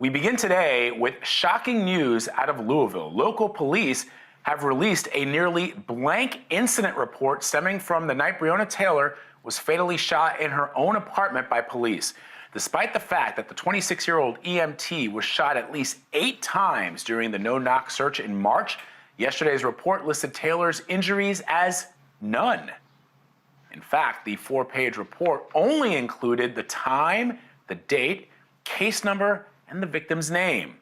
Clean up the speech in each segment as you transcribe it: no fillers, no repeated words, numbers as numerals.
We begin today with shocking news out of Louisville. Local police have released a nearly blank incident report stemming from the night BREONNA Taylor was fatally shot in her own apartment by police. Despite the fact that the 26-year-old EMT was shot at least 8 times during the no-knock search in March, yesterday's report listed Taylor's injuries as none. In fact, the 4-page report only included the time, the date, case number, and the victim's name.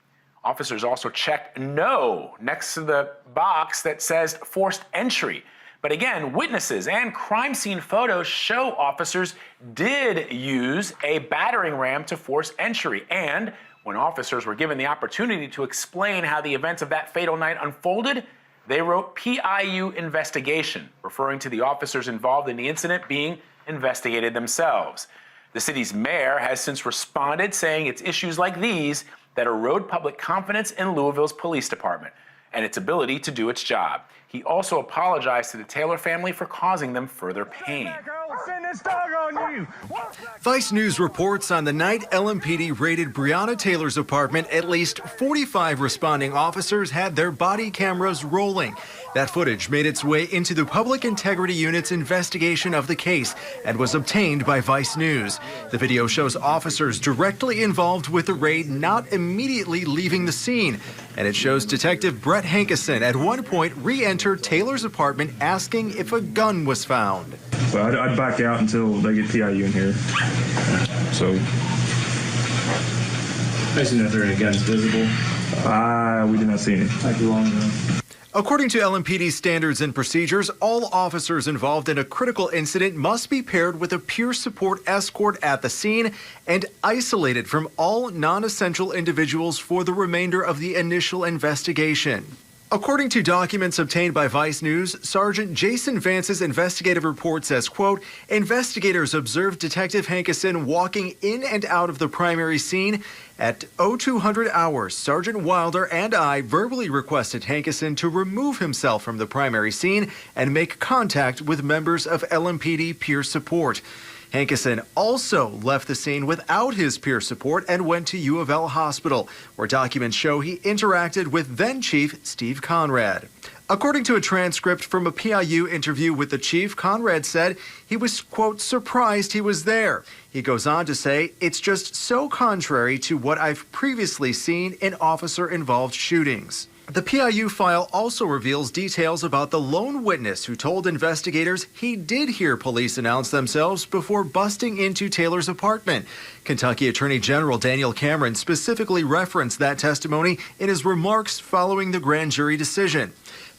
Officers also checked no next to the box that says forced entry. But again, witnesses and crime scene photos show officers did use a battering ram to force entry. And when officers were given the opportunity to explain how the events of that fatal night unfolded, they wrote PIU investigation, referring to the officers involved in the incident being investigated themselves. The city's mayor has since responded, saying it's issues like these that erode public confidence in Louisville's police department and its ability to do its job. He also apologized to the Taylor family for causing them further pain. Vice News reports on the night LMPD raided BREONNA Taylor's apartment, at least 45 responding officers had their body cameras rolling. That footage made its way into the Public Integrity Unit's investigation of the case and was obtained by Vice News. The video shows officers directly involved with the raid not immediately leaving the scene. And it shows Detective Brett Hcns at one point re-enter Taylor's apartment asking if a gun was found. But I'd back out until they get PIU in here. So. I assume that there are any guns visible? We did not see any. Not too long ago. According to LMPD standards and procedures, all officers involved in a critical incident must be paired with a peer support escort at the scene and isolated from all non-essential individuals for the remainder of the initial investigation. According to documents obtained by Vice News, Sergeant Jason Vance's investigative report says, quote, investigators observed Detective Hcns walking in and out of the primary scene. At 0200 hours, Sergeant Wilder and I verbally requested Hcns to remove himself from the primary scene and make contact with members of LMPD peer support. Hcns also left the scene without his peer support and went to U of L Hospital, where documents show he interacted with then-Chief Steve Conrad. According to a transcript from a PIU interview with the chief, Conrad said he was, quote, surprised he was there. He goes on to say, it's just so contrary to what I've previously seen in officer-involved shootings. The PIU file also reveals details about the lone witness who told investigators he did hear police announce themselves before busting into Taylor's apartment. Kentucky Attorney General Daniel Cameron specifically referenced that testimony in his remarks following the grand jury decision.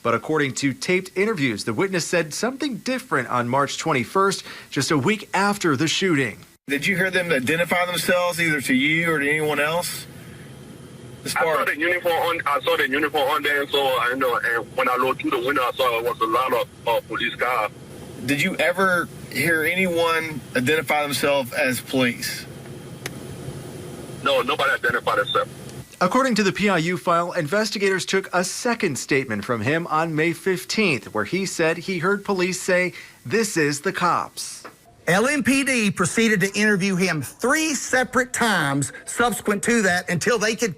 But according to taped interviews, the witness said something different on March 21st, just a week after the shooting. Did you hear them identify themselves either to you or to anyone else? I saw the uniform on there, so I know. And when I looked through the window, I saw it was a lot of police cars. Did you ever hear anyone identify themselves as police? No, nobody identified themselves. According to the PIU file, investigators took a second statement from him on May 15th, where he said he heard police say, "This is the cops." LMPD proceeded to interview him 3 separate times subsequent to that until they could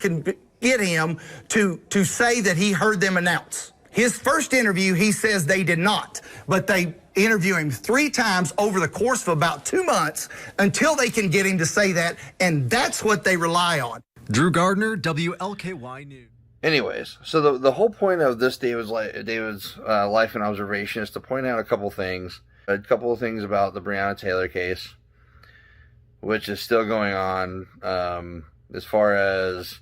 get him to say that he heard them announce. His first interview, he says they did not, but they interview him 3 times over the course of about 2 months until they can get him to say that, and that's what they rely on. Drew Gardner, WLKY News. Anyways, so the whole point of this David's life and observation is to point out a couple of things about the BREONNA Taylor case, which is still going on. As far as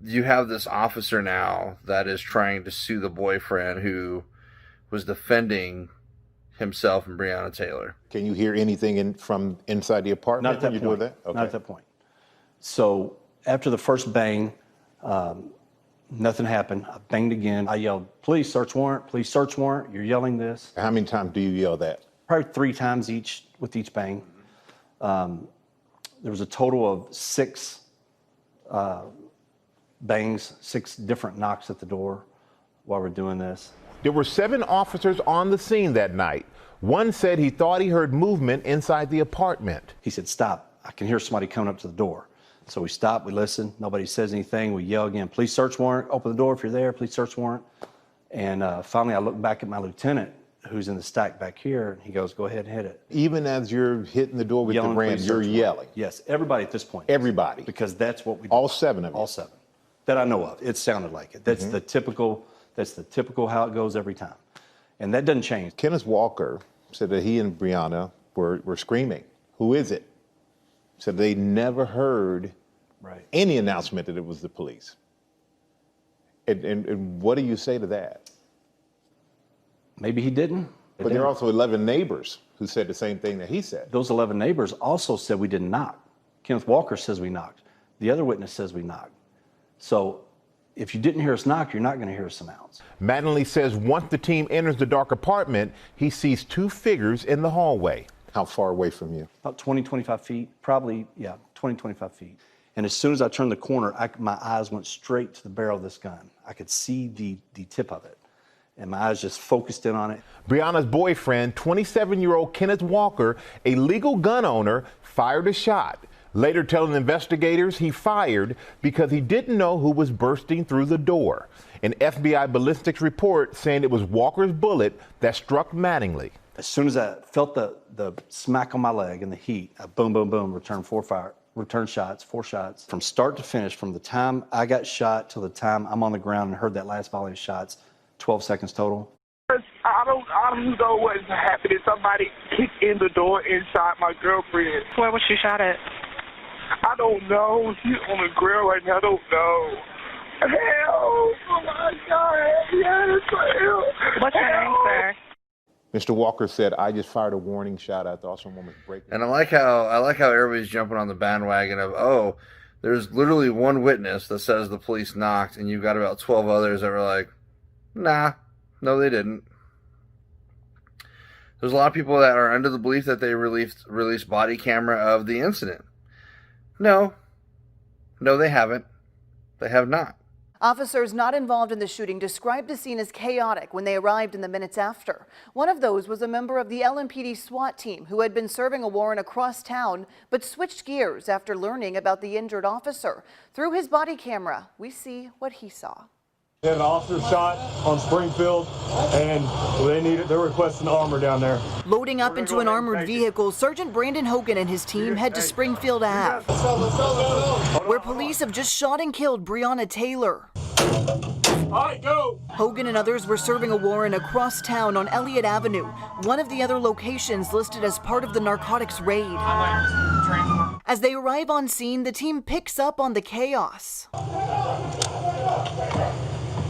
you have this officer now that is trying to sue the boyfriend who was defending himself and BREONNA Taylor. Can you hear anything from inside the apartment when you're doing that? Okay. Not at that point. So after the first bang, nothing happened. I banged again. I yelled, "Please search warrant, please search warrant." You're yelling this. How many times do you yell that? Probably 3 times each with each bang. There was a total of 6 bangs, 6 different knocks at the door while we're doing this. There were 7 officers on the scene that night. One said he thought he heard movement inside the apartment. He said, "Stop, I can hear somebody coming up to the door." So we stop, we listen, nobody says anything, we yell again, police search warrant, open the door if you're there, police search warrant. And finally I look back at my lieutenant who's in the stack back here, and he goes, go ahead and hit it. Even as you're hitting the door with Yelling, the brand, "Please you're search yelling. warrant." Yes, everybody at this point. Everybody. Because that's what we do. All 7 of you. All 7 that I know of. It sounded like it. That's the typical how it goes every time. And that doesn't change. Kenneth Walker said that he and BREONNA were screaming, "Who is it?" Said they never heard any announcement that it was the police. And what do you say to that? Maybe he didn't. But there are also 11 neighbors who said the same thing that he said. Those 11 neighbors also said we didn't knock. Kenneth Walker says we knocked. The other witness says we knocked. So if you didn't hear us knock, you're not going to hear us announce. Mattingly says once the team enters the dark apartment, he sees 2 figures in the hallway. How far away from you? About 20, 25 feet, probably, 20, 25 feet. And as soon as I turned the corner, my eyes went straight to the barrel of this gun. I could see the tip of it, and my eyes just focused in on it. BREONNA's boyfriend, 27-year-old Kenneth Walker, a legal gun owner, fired a shot, later telling investigators he fired because he didn't know who was bursting through the door. An FBI ballistics report saying it was Walker's bullet that struck Mattingly. As soon as I felt the smack on my leg and the heat, I boom, boom, boom, return 4 shots. From start to finish, from the time I got shot till the time I'm on the ground and heard that last volley of shots, 12 seconds total. I don't know what's happening. Somebody kicked in the door and shot my girlfriend. Where was she shot at? I don't know. She's on the grill right now. I don't know. Help! Oh my God! Yes, help! What's your name, sir? Mr. Walker said, "I just fired a warning shot. I thought someone was breaking." And I like how everybody's jumping on the bandwagon of, oh, there's literally one witness that says the police knocked, and you've got about 12 others that were like, nah, no, they didn't. There's a lot of people that are under the belief that they released body camera of the incident. No, they haven't. They have not. Officers not involved in the shooting described the scene as chaotic when they arrived in the minutes after. One of those was a member of the LMPD SWAT team who had been serving a warrant across town but switched gears after learning about the injured officer. Through his body camera, we see what he saw. They had an officer shot on Springfield, and they're requesting armor down there. Loading up into an armored vehicle, Sergeant Brandon Hogan and his team head to Springfield Ave, where police have just shot and killed BREONNA Taylor. All right, go. Hogan and others were serving a warrant across town on Elliott Avenue, one of the other locations listed as part of the narcotics raid. As they arrive on scene, the team picks up on the chaos.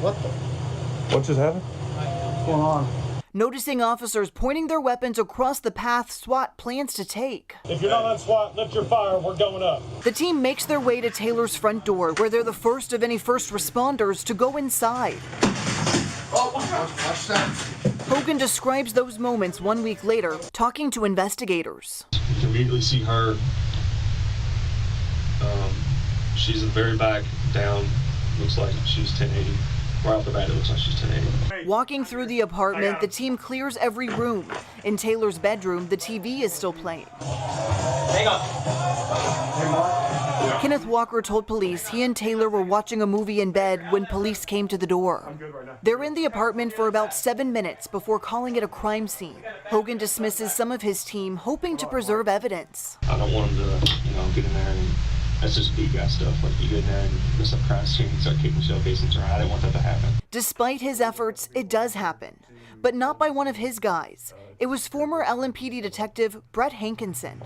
What just happened? What's going on? Noticing officers pointing their weapons across the path SWAT plans to take. If you're not on SWAT, lift your fire. We're going up. The team makes their way to Taylor's front door, where they're the first of any first responders to go inside. Hogan describes those moments 1 week later, talking to investigators. You can immediately see her. She's in the very back, down. Looks like she's 1080. Right off the bat, it looks like she's 1080. Walking through the apartment, the team clears every room. In Taylor's bedroom, the TV is still playing. Hang on. Kenneth Walker told police he and Taylor were watching a movie in bed when police came to the door. They're in the apartment for about 7 minutes before calling it a crime scene. Hogan dismisses some of his team, hoping to preserve evidence. I don't want him to, get in there and that's just beat guy stuff. Like, you get in there and mess up crime scene and start kicking shell casings around. I didn't want that to happen. Despite his efforts, it does happen, but not by one of his guys. It was former LMPD detective Brett Hankinson.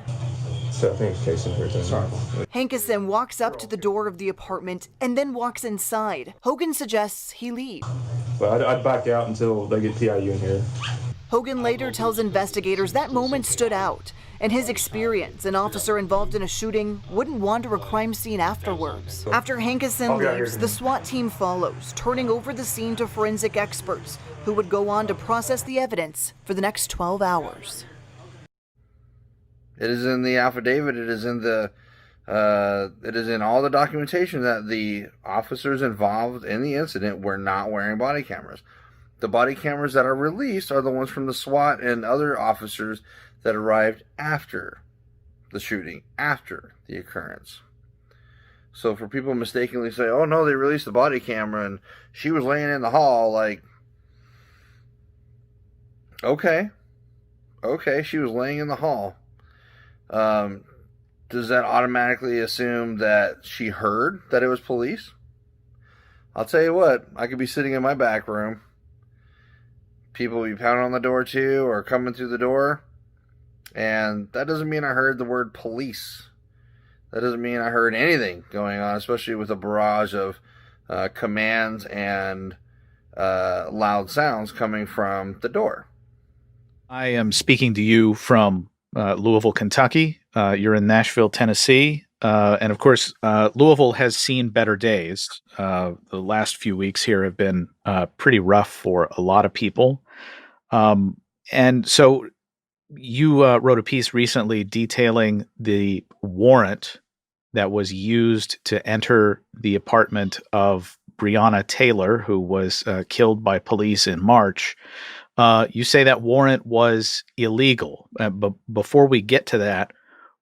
So I think it's Jason here. Sorry. Hankinson walks up to the door of the apartment and then walks inside. Hogan suggests he leave. But I'd back out until they get PIU in here. Hogan later tells investigators that moment stood out. In his experience, an officer involved in a shooting wouldn't wander a crime scene afterwards. After Hankinson leaves, the SWAT team follows, turning over the scene to forensic experts who would go on to process the evidence for the next 12 hours. It is in the affidavit. It is in all the documentation that the officers involved in the incident were not wearing body cameras. The body cameras that are released are the ones from the SWAT and other officers that arrived after the shooting, after the occurrence. So for people mistakenly say, oh no, they released the body camera and she was laying in the hall, like, okay, she was laying in the hall. Does that automatically assume that she heard that it was police? I'll tell you what, I could be sitting in my back room. People will be pounding on the door too, or coming through the door. And that doesn't mean I heard the word police. That doesn't mean I heard anything going on, especially with a barrage of commands and loud sounds coming from the door. I am speaking to you from Louisville, Kentucky. You're in Nashville, Tennessee. And of course, Louisville has seen better days. The last few weeks here have been pretty rough for a lot of people. And so you wrote a piece recently detailing the warrant that was used to enter the apartment of BREONNA Taylor, who was killed by police in March. You say that warrant was illegal. But before we get to that,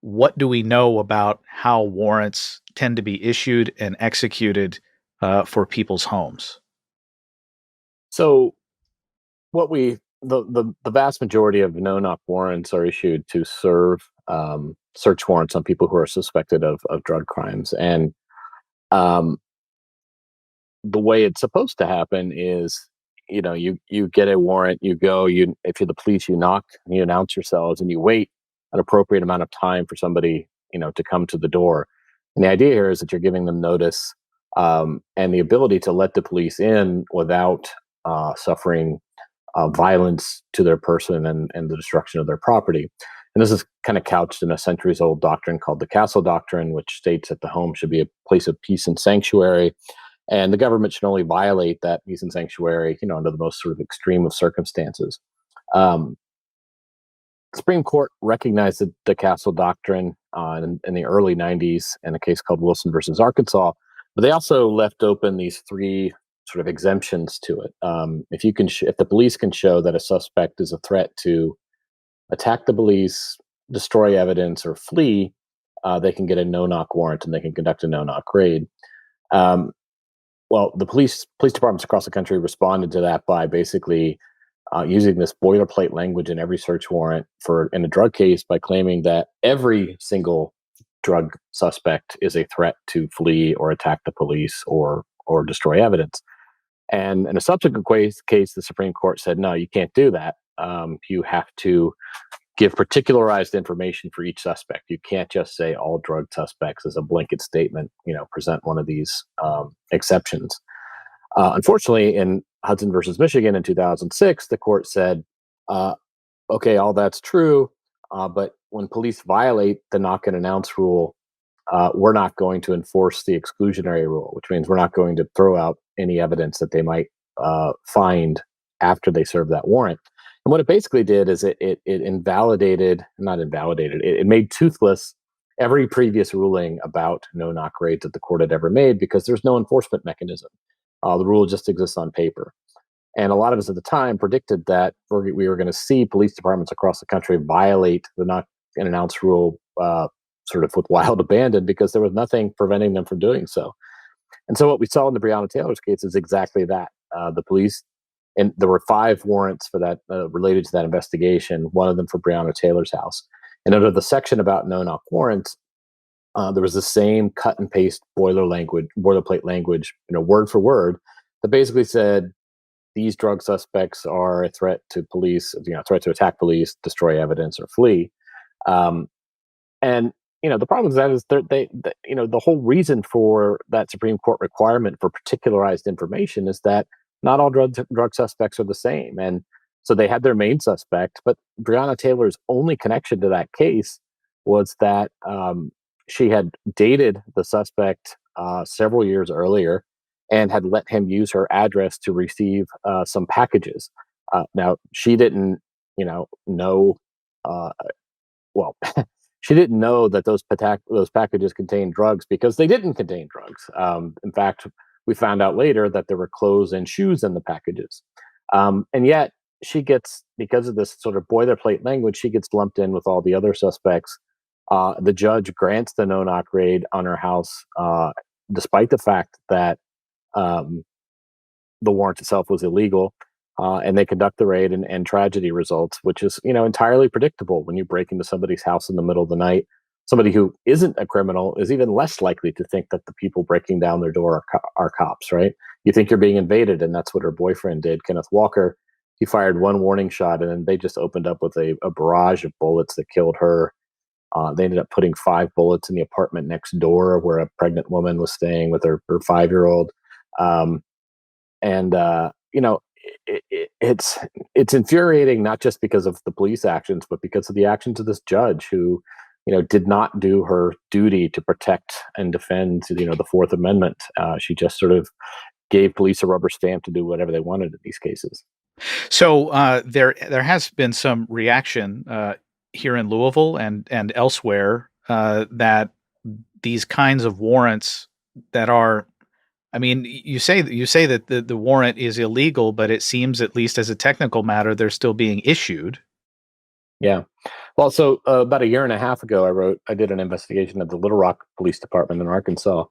what do we know about how warrants tend to be issued and executed for people's homes? So the vast majority of no-knock warrants are issued to serve search warrants on people who are suspected of drug crimes. And the way it's supposed to happen is, you get a warrant, you go, if you're the police, you knock, you announce yourselves, and you wait an appropriate amount of time for somebody, to come to the door. And the idea here is that you're giving them notice and the ability to let the police in without suffering violence to their person and the destruction of their property. And this is kind of couched in a centuries-old doctrine called the Castle Doctrine, which states that the home should be a place of peace and sanctuary, and the government should only violate that peace and sanctuary, under the most sort of extreme of circumstances. The Supreme Court recognized the Castle Doctrine in the early 90s in a case called Wilson versus Arkansas, but they also left open these three sort of exemptions to it. If the police can show that a suspect is a threat to attack the police, destroy evidence, or flee, they can get a no-knock warrant and they can conduct a no-knock raid. Well, the police departments across the country responded to that by basically using this boilerplate language in every search warrant in a drug case by claiming that every single drug suspect is a threat to flee or attack the police or destroy evidence. And in a subsequent case, the Supreme Court said, no, you can't do that. You have to give particularized information for each suspect. You can't just say all drug suspects as a blanket statement, present one of these exceptions. Unfortunately, in Hudson versus Michigan in 2006, the court said, okay, all that's true, but when police violate the knock and announce rule, we're not going to enforce the exclusionary rule, which means we're not going to throw out any evidence that they might find after they serve that warrant. And what it basically did is it made toothless every previous ruling about no-knock raids that the court had ever made, because there's no enforcement mechanism. The rule just exists on paper. And a lot of us at the time predicted that we were going to see police departments across the country violate the knock and announce rule sort of with wild abandon, because there was nothing preventing them from doing so. And so what we saw in the BREONNA Taylor's case is exactly that. The police, and there were 5 warrants for that related to that investigation, one of them for BREONNA Taylor's house. And under the section about no-knock warrants, there was the same cut and paste boilerplate language, word for word, that basically said these drug suspects are a threat to police, threat to attack police, destroy evidence, or flee. And the problem with that is the whole reason for that Supreme Court requirement for particularized information is that not all drug suspects are the same. And so they had their main suspect, but BREONNA Taylor's only connection to that case was that she had dated the suspect several years earlier and had let him use her address to receive some packages. Now, she didn't, know, she didn't know that those packages contained drugs, because they didn't contain drugs. In fact, we found out later that there were clothes and shoes in the packages. And yet she gets, because of this sort of boilerplate language, she gets lumped in with all the other suspects The judge grants the no-knock raid on her house, despite the fact that the warrant itself was illegal. And they conduct the raid, and tragedy results, which is, entirely predictable. When you break into somebody's house in the middle of the night, somebody who isn't a criminal is even less likely to think that the people breaking down their door are cops, right? You think you're being invaded, and that's what her boyfriend did, Kenneth Walker. He fired one warning shot, and then they just opened up with a barrage of bullets that killed her. They ended up putting 5 bullets in the apartment next door where a pregnant woman was staying with her 5-year-old. It's infuriating, not just because of the police actions, but because of the actions of this judge who, did not do her duty to protect and defend, the Fourth Amendment. She just sort of gave police a rubber stamp to do whatever they wanted in these cases. So there has been some reaction here in Louisville and elsewhere that these kinds of warrants that are, I mean, you say that the warrant is illegal, but it seems, at least as a technical matter, they're still being issued. Yeah. Well, so about a year and a half ago, I did an investigation at the Little Rock Police Department in Arkansas,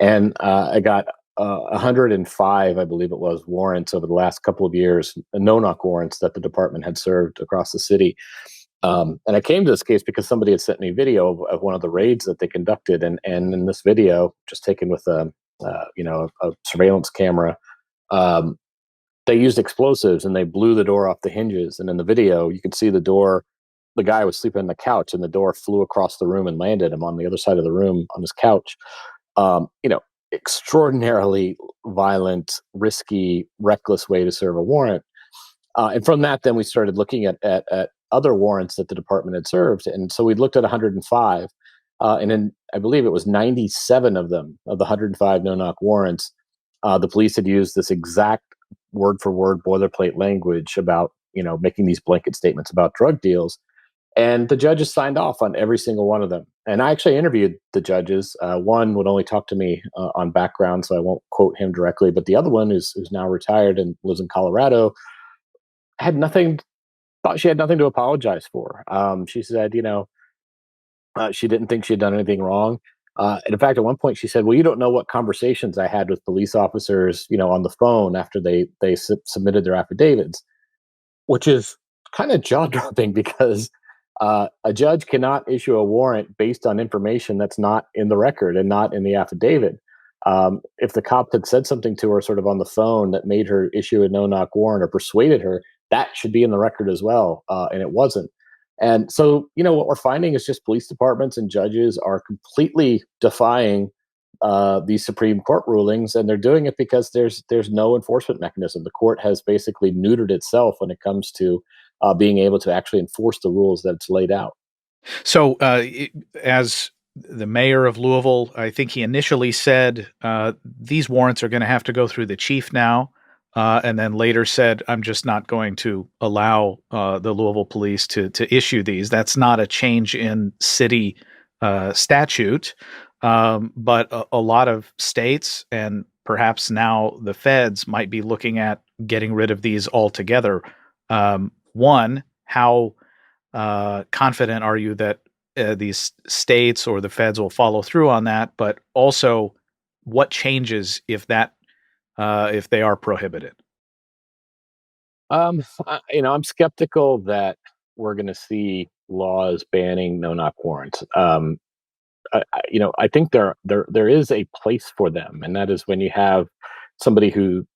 and I got 105, I believe it was, warrants over the last couple of years, no-knock warrants that the department had served across the city. And I came to this case because somebody had sent me video of one of the raids that they conducted, and in this video, just taken with a surveillance camera, they used explosives and they blew the door off the hinges. And in the video, you can see the door. The guy was sleeping on the couch, and the door flew across the room and landed him on the other side of the room on his couch. Extraordinarily violent, risky, reckless way to serve a warrant. And from that, then we started looking at other warrants that the department had served. And so we looked at 105. And in, I believe it was 97 of them, of the 105 no-knock warrants, the police had used this exact word-for-word boilerplate language about, making these blanket statements about drug deals. And the judges signed off on every single one of them. And I actually interviewed the judges. One would only talk to me on background, so I won't quote him directly. But the other one, who's now retired and lives in Colorado, thought she had nothing to apologize for. She said, she didn't think she had done anything wrong. And in fact, at one point she said, well, you don't know what conversations I had with police officers, on the phone after they submitted their affidavits, which is kind of jaw-dropping because a judge cannot issue a warrant based on information that's not in the record and not in the affidavit. If the cop had said something to her sort of on the phone that made her issue a no-knock warrant or persuaded her, that should be in the record as well, and it wasn't. And so, what we're finding is just police departments and judges are completely defying these Supreme Court rulings, and they're doing it because there's no enforcement mechanism. The court has basically neutered itself when it comes to being able to actually enforce the rules that it's laid out. So, as the mayor of Louisville, I think he initially said these warrants are going to have to go through the chief now. And then later said, I'm just not going to allow the Louisville police to issue these. That's not a change in city statute, but a lot of states and perhaps now the feds might be looking at getting rid of these altogether. One, how confident are you that these states or the feds will follow through on that? But also, what changes if they are prohibited? I'm skeptical that we're going to see laws banning no-knock warrants. I think there is a place for them, and that is when you have somebody who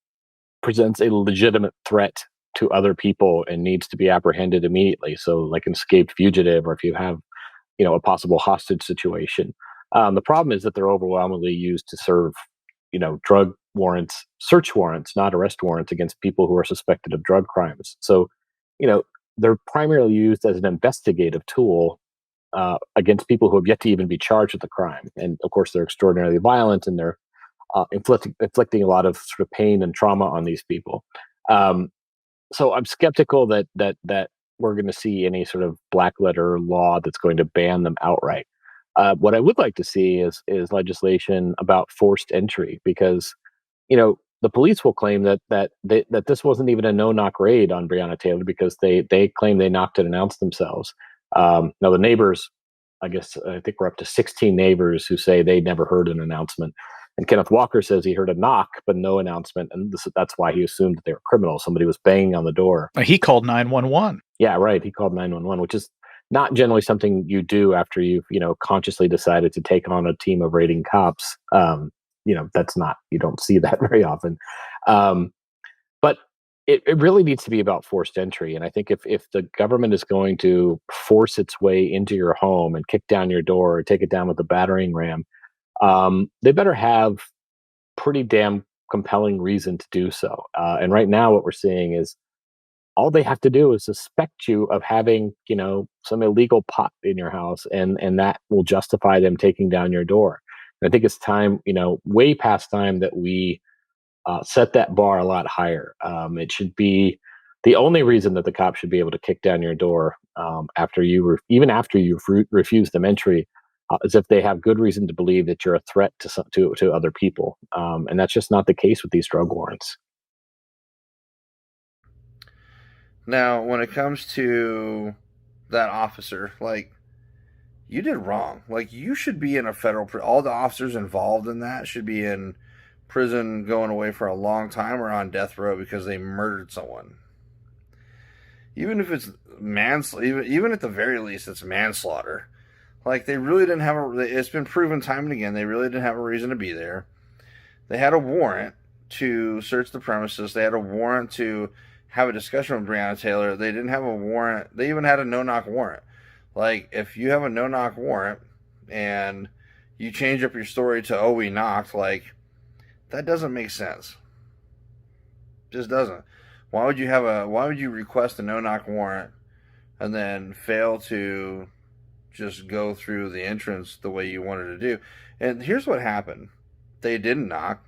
presents a legitimate threat to other people and needs to be apprehended immediately. So, like an escaped fugitive, or if you have, a possible hostage situation. The problem is that they're overwhelmingly used to serve, drug warrants, search warrants, not arrest warrants against people who are suspected of drug crimes. So, they're primarily used as an investigative tool against people who have yet to even be charged with the crime. And of course, they're extraordinarily violent, and they're inflicting a lot of sort of pain and trauma on these people. So I'm skeptical that we're going to see any sort of black letter law that's going to ban them outright. What I would like to see is legislation about forced entry, because the police will claim that this wasn't even a no-knock raid on Breonna Taylor because they claim they knocked and announced themselves. Now the neighbors I think we're up to 16 neighbors who say they never heard an announcement. And Kenneth Walker says he heard a knock, but no announcement. And that's why he assumed that they were criminals. Somebody was banging on the door. He called 911. Yeah, right. He called 911, which is not generally something you do after you've, consciously decided to take on a team of raiding cops. That's not, you don't see that very often. But it really needs to be about forced entry. And I think if the government is going to force its way into your home and kick down your door or take it down with a battering ram, they better have pretty damn compelling reason to do so. And right now what we're seeing is all they have to do is suspect you of having, some illegal pot in your house, and that will justify them taking down your door. And I think it's time, way past time that we set that bar a lot higher. It should be the only reason that the cops should be able to kick down your door after you've refused them entry is if they have good reason to believe that you're a threat to other people. And that's just not the case with these drug warrants. Now, when it comes to that officer, you did wrong. You should be in a federal prison. All the officers involved in that should be in prison, going away for a long time, or on death row because they murdered someone. Even if it's manslaughter, even at the very least, it's manslaughter. They really didn't have it's been proven time and again, they really didn't have a reason to be there. They had a warrant to search the premises. They had a warrant to have a discussion with Breonna Taylor. They didn't have a warrant. They even had a no-knock warrant. If you have a no-knock warrant and you change up your story to, oh, we knocked, that doesn't make sense. Just doesn't. Why would you request a no-knock warrant and then fail to just go through the entrance the way you wanted to do? And here's what happened. They didn't knock.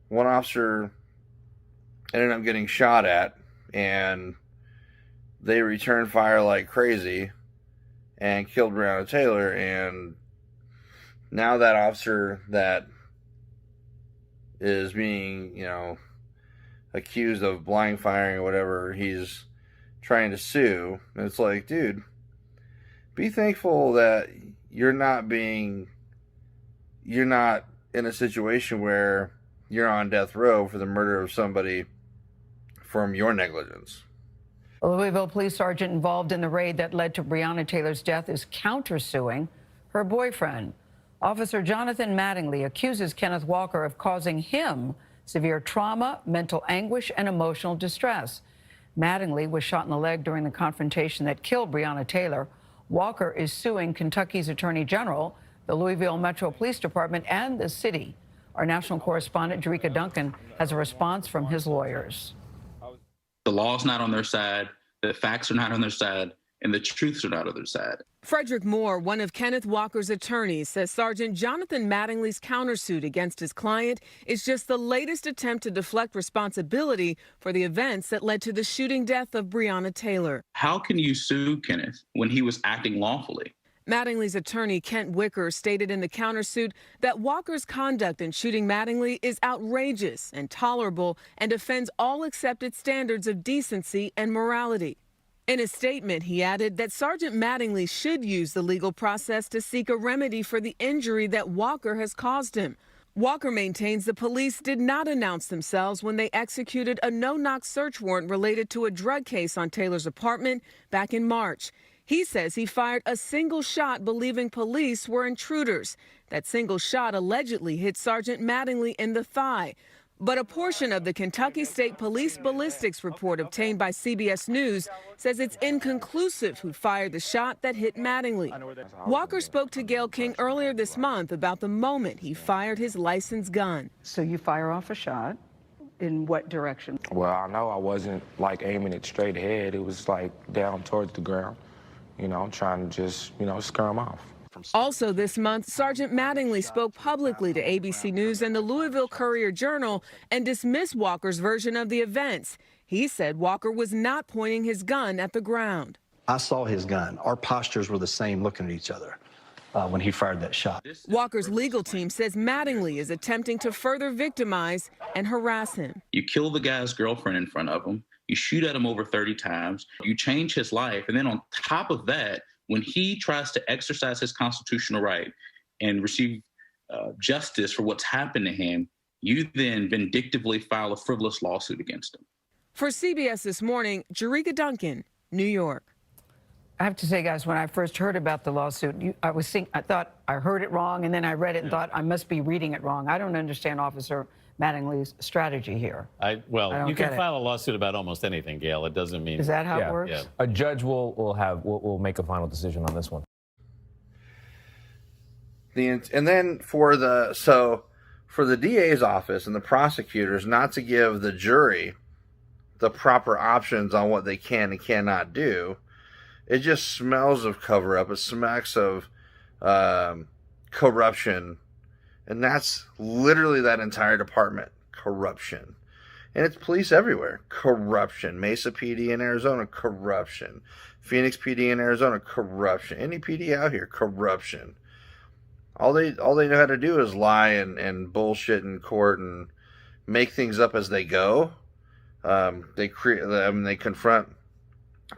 One officer ended up getting shot at, and they returned fire like crazy and killed Breonna Taylor. And now that officer that is being, accused of blind firing or whatever, he's trying to sue. And it's dude, be thankful that you're not in a situation where you're on death row for the murder of somebody from your negligence. A Louisville police sergeant involved in the raid that led to Breonna Taylor's death is countersuing her boyfriend. Officer Jonathan Mattingly accuses Kenneth Walker of causing him severe trauma, mental anguish, and emotional distress. Mattingly was shot in the leg during the confrontation that killed Breonna Taylor. Walker is suing Kentucky's Attorney General, the Louisville Metro Police Department, and the city. Our national correspondent, Jerika Duncan, has a response from his lawyers. The law's not on their side, the facts are not on their side, and the truths are not on their side. Frederick Moore, one of Kenneth Walker's attorneys, says Sergeant Jonathan Mattingly's countersuit against his client is just the latest attempt to deflect responsibility for the events that led to the shooting death of Breonna Taylor. How can you sue Kenneth when he was acting lawfully? Mattingly's attorney, Kent Wicker, stated in the countersuit that Walker's conduct in shooting Mattingly is outrageous, intolerable, and offends all accepted standards of decency and morality. In a statement, he added that Sergeant Mattingly should use the legal process to seek a remedy for the injury that Walker has caused him. Walker maintains the police did not announce themselves when they executed a no-knock search warrant related to a drug case on Taylor's apartment back in March. He says he fired a single shot believing police were intruders. That single shot allegedly hit Sergeant Mattingly in the thigh. But a portion of the Kentucky State Police ballistics report obtained by CBS News says it's inconclusive who fired the shot that hit Mattingly. Walker spoke to Gayle King earlier this month about the moment he fired his licensed gun. So you fire off a shot. In what direction? Well, I know I wasn't aiming it straight ahead. It was down towards the ground. Trying to just, scare them off. Also this month, Sergeant Mattingly spoke publicly to ABC News and the Louisville Courier-Journal and dismissed Walker's version of the events. He said Walker was not pointing his gun at the ground. I saw his gun. Our postures were the same, looking at each other when he fired that shot. Walker's legal team says Mattingly is attempting to further victimize and harass him. You kill the guy's girlfriend in front of him. You shoot at him over 30 times. You change his life. And then on top of that, When he tries to exercise his constitutional right and receive justice for what's happened to him, you then vindictively file a frivolous lawsuit against him. For CBS This Morning, Jerika Duncan, New York. I have to say, guys, when I first heard about the lawsuit, I thought I heard it wrong, and then I read it and thought I must be reading it wrong. I don't understand Officer Mattingly's strategy here. You can file a lawsuit about almost anything, Gail. It doesn't mean. Is that how it works? Yeah. A judge will make a final decision on this one. And then for the DA's office and the prosecutors not to give the jury the proper options on what they can and cannot do, it just smells of cover-up. It smacks of corruption. And that's literally that entire department, corruption. And it's police everywhere, corruption. Mesa PD in Arizona, corruption. Phoenix PD in Arizona, corruption. Any PD out here, corruption. All they know how to do is lie and bullshit in court and make things up as they go. They confront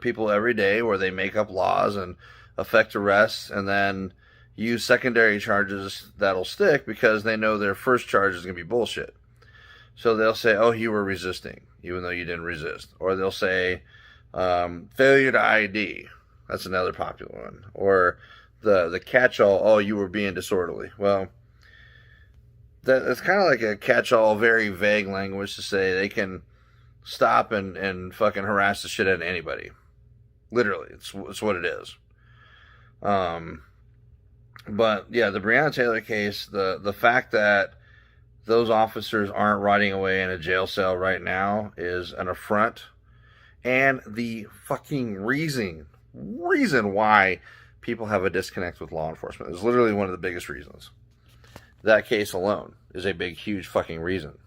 people every day where they make up laws and affect arrests, and then use secondary charges that'll stick because they know their first charge is going to be bullshit. So they'll say, "Oh, you were resisting," even though you didn't resist, or they'll say, "Failure to ID." That's another popular one, or the catch-all, "Oh, you were being disorderly." Well, that's kind of like a catch-all, very vague language to say they can stop and fucking harass the shit out of anybody. Literally, it's what it is. But yeah, the Breonna Taylor case, the fact that those officers aren't rotting away in a jail cell right now is an affront, and the fucking reason why people have a disconnect with law enforcement is literally one of the biggest reasons. That case alone is a big, huge fucking reason.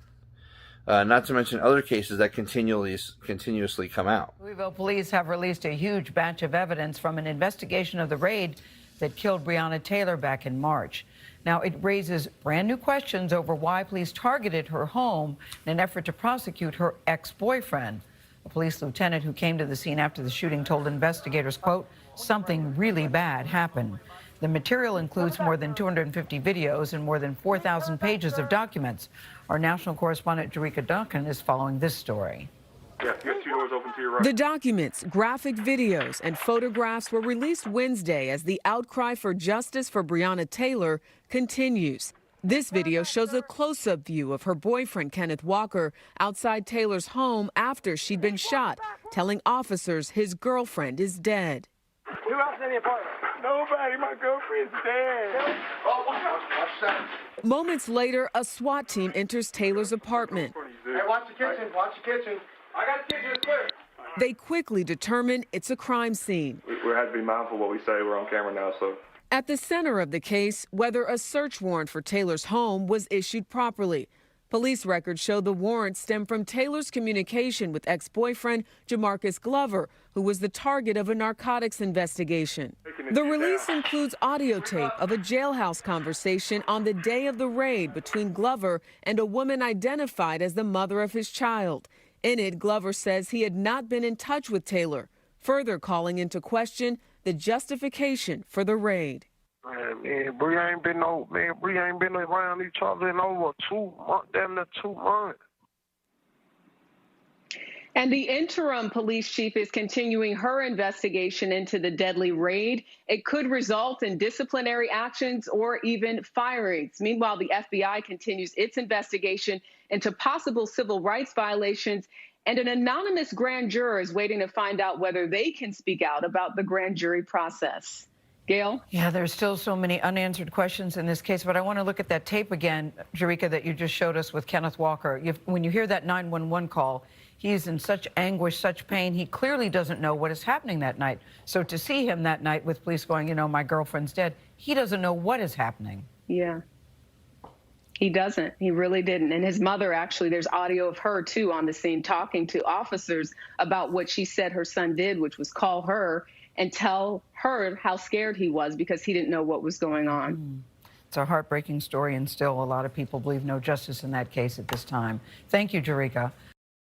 Not to mention other cases that continuously come out. Louisville police have released a huge batch of evidence from an investigation of the raid that killed Breonna Taylor back in March. Now, it raises brand new questions over why police targeted her home in an effort to prosecute her ex-boyfriend. A police lieutenant who came to the scene after the shooting told investigators, quote, "Something really bad happened." The material includes more than 250 videos and more than 4,000 pages of documents. Our national correspondent, Jerika Duncan, is following this story. Yeah, you got 2 doors open to your right. The documents, graphic videos, and photographs were released Wednesday as the outcry for justice for Breonna Taylor continues. This video shows a close-up view of her boyfriend, Kenneth Walker, outside Taylor's home after she'd been shot, telling officers his girlfriend is dead. Who else in the apartment? Nobody. My girlfriend's dead. Oh, watch that. Moments later, a SWAT team enters Taylor's apartment. Hey, watch the kitchen. Watch the kitchen. I got the kitchen clear. They quickly determine it's a crime scene. We have to be mindful of what we say. We're on camera now, so. At the center of the case, whether a search warrant for Taylor's home was issued properly. Police records show the warrant stemmed from Taylor's communication with ex-boyfriend Jamarcus Glover, who was the target of a narcotics investigation. The release includes audio tape of a jailhouse conversation on the day of the raid between Glover and a woman identified as the mother of his child. In it, Glover says he had not been in touch with Taylor, further calling into question the justification for the raid. Man, Bree ain't been around each other in over 2 months, damn near 2 months. And the interim police chief is continuing her investigation into the deadly raid. It could result in disciplinary actions or even firings. Meanwhile, the FBI continues its investigation into possible civil rights violations, and an anonymous grand juror is waiting to find out whether they can speak out about the grand jury process. Gail? Yeah, there's still so many unanswered questions in this case, but I want to look at that tape again, Jerika, that you just showed us with Kenneth Walker. When you hear that 911 call, he's in such anguish, such pain. He clearly doesn't know what is happening that night. So to see him that night with police going, my girlfriend's dead, he doesn't know what is happening. Yeah. He doesn't. He really didn't. And his mother, actually, there's audio of her, too, on the scene talking to officers about what she said her son did, which was call her and tell her how scared he was because he didn't know what was going on. It's a heartbreaking story, and still a lot of people believe no justice in that case at this time. Thank you, Jerika.